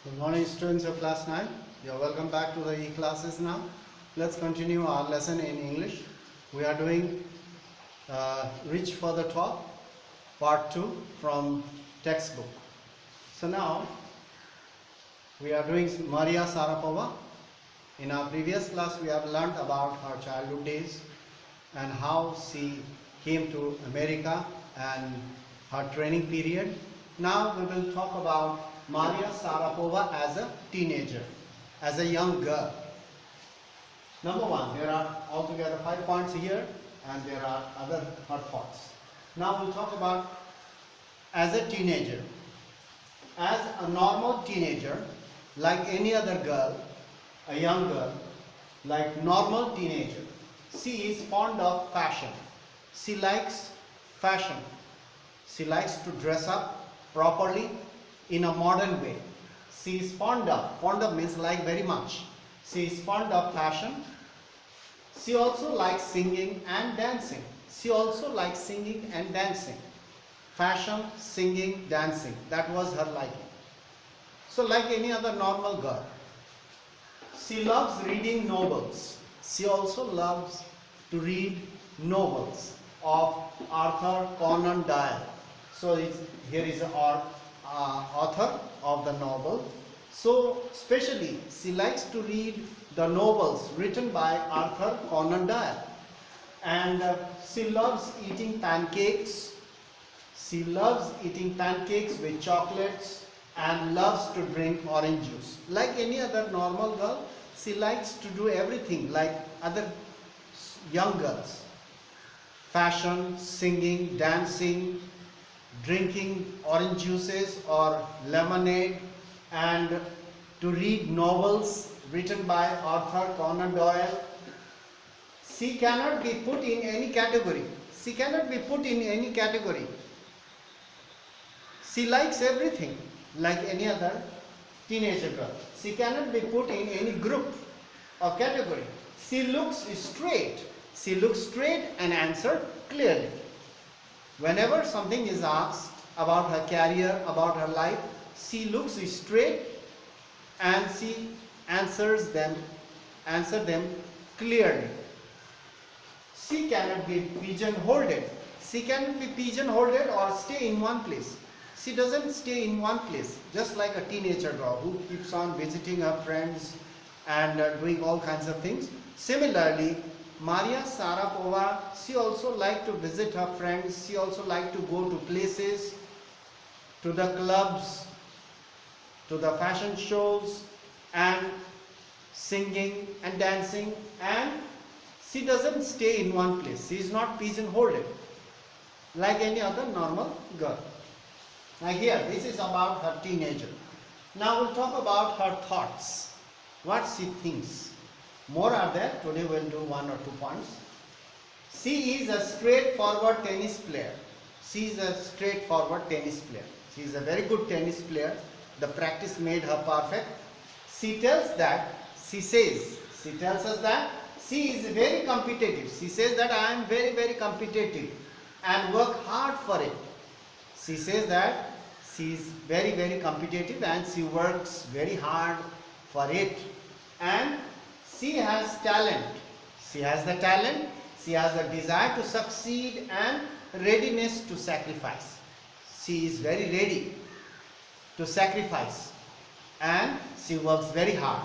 Good morning, students of class 9. You're welcome back to the e-classes now. Let's continue our lesson in English. We are doing Reach for the Top, part 2 from textbook. So now we are doing Maria Sharapova. In our previous class, we have learned about her childhood days and how she came to America and her training period. Now we will talk about Maria Sharapova as a teenager, as a young girl. Number one, there are altogether 5 points here and there are other her thoughts. Now we'll talk about as a teenager. As a normal teenager, like any other girl, a young girl, like normal teenager, she is fond of fashion. She likes fashion. She likes to dress up properly in a modern way. She is fond of means like very much. She is fond of fashion. She also likes singing and dancing. She also likes singing and dancing. Fashion, singing, dancing. That was her liking. So like any other normal girl. She loves reading novels. She also loves to read novels of Arthur Conan Doyle. So here is our author of the novel. So especially she likes to read the novels written by Arthur Conan Doyle. And she loves eating pancakes. She loves eating pancakes with chocolates and loves to drink orange juice. Like any other normal girl, she likes to do everything like other young girls. Fashion, singing, dancing, drinking orange juices or lemonade, and to read novels written by Arthur Conan Doyle. She cannot be put in any category. She cannot be put in any category. She likes everything like any other teenager girl. She cannot be put in any group or category. She looks straight. She looks straight and answer clearly. Whenever something is asked about her career, about her life, she looks straight and she answers them clearly. She cannot be pigeonholed. She cannot be pigeonholed or stay in one place. She doesn't stay in one place, just like a teenager girl who keeps on visiting her friends and doing all kinds of things. Similarly, Maria Sharapova, she also liked to visit her friends. She also liked to go to places, to the clubs, to the fashion shows, and singing and dancing. And she doesn't stay in one place. She is not pigeonholed like any other normal girl. Now here, this is about her teenager. Now we'll talk about her thoughts, what she thinks. More are there. Today we'll do 1 or 2 points. She is a straightforward tennis player. She is a straightforward tennis player. She is a very good tennis player. The practice made her perfect. She tells us that she is very competitive. She says that I am very, very competitive and work hard for it. She says that she is very, very competitive and she works very hard for it. And she has talent. She has the talent. She has a desire to succeed and readiness to sacrifice. She is very ready to sacrifice and she works very hard.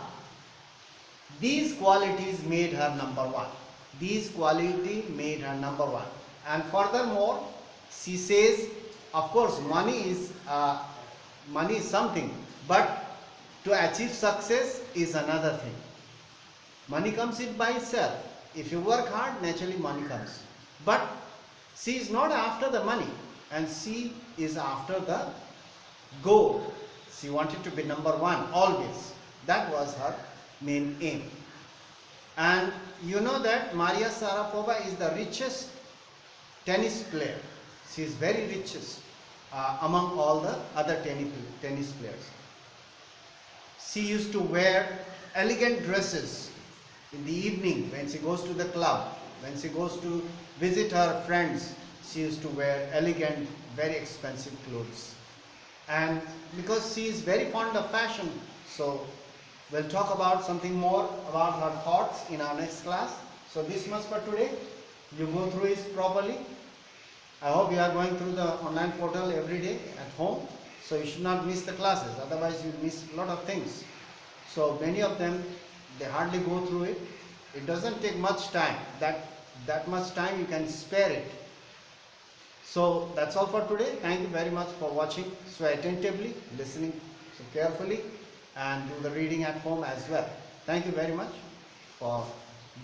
These qualities made her number one. These qualities made her number one. And furthermore, she says, of course, money is something, but to achieve success is another thing. Money comes in by itself. If you work hard, naturally money comes. But she is not after the money and she is after the goal. She wanted to be number one always. That was her main aim. And you know that Maria Sharapova is the richest tennis player. She is very richest among all the other tennis players. She used to wear elegant dresses in the evening when she goes to the club, when she goes to visit her friends. She used to wear elegant, very expensive clothes. And because she is very fond of fashion, so we'll talk about something more about her thoughts in our next class. So this much for today. You go through it properly. I hope you are going through the online portal every day at home, so you should not miss the classes, otherwise you miss a lot of things. So many of them, they hardly go through it. It doesn't take much time, that much time you can spare it. So that's all for today. Thank you very much for watching so attentively, listening so carefully, and do the reading at home as well. Thank you very much for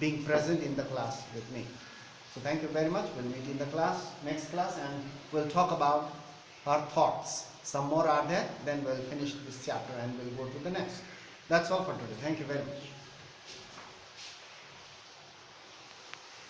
being present in the class with me. So thank you very much. We'll meet in the next class, and we'll talk about our thoughts. Some more are there, then we'll finish this chapter and we'll go to the next. That's all for today. Thank you very much.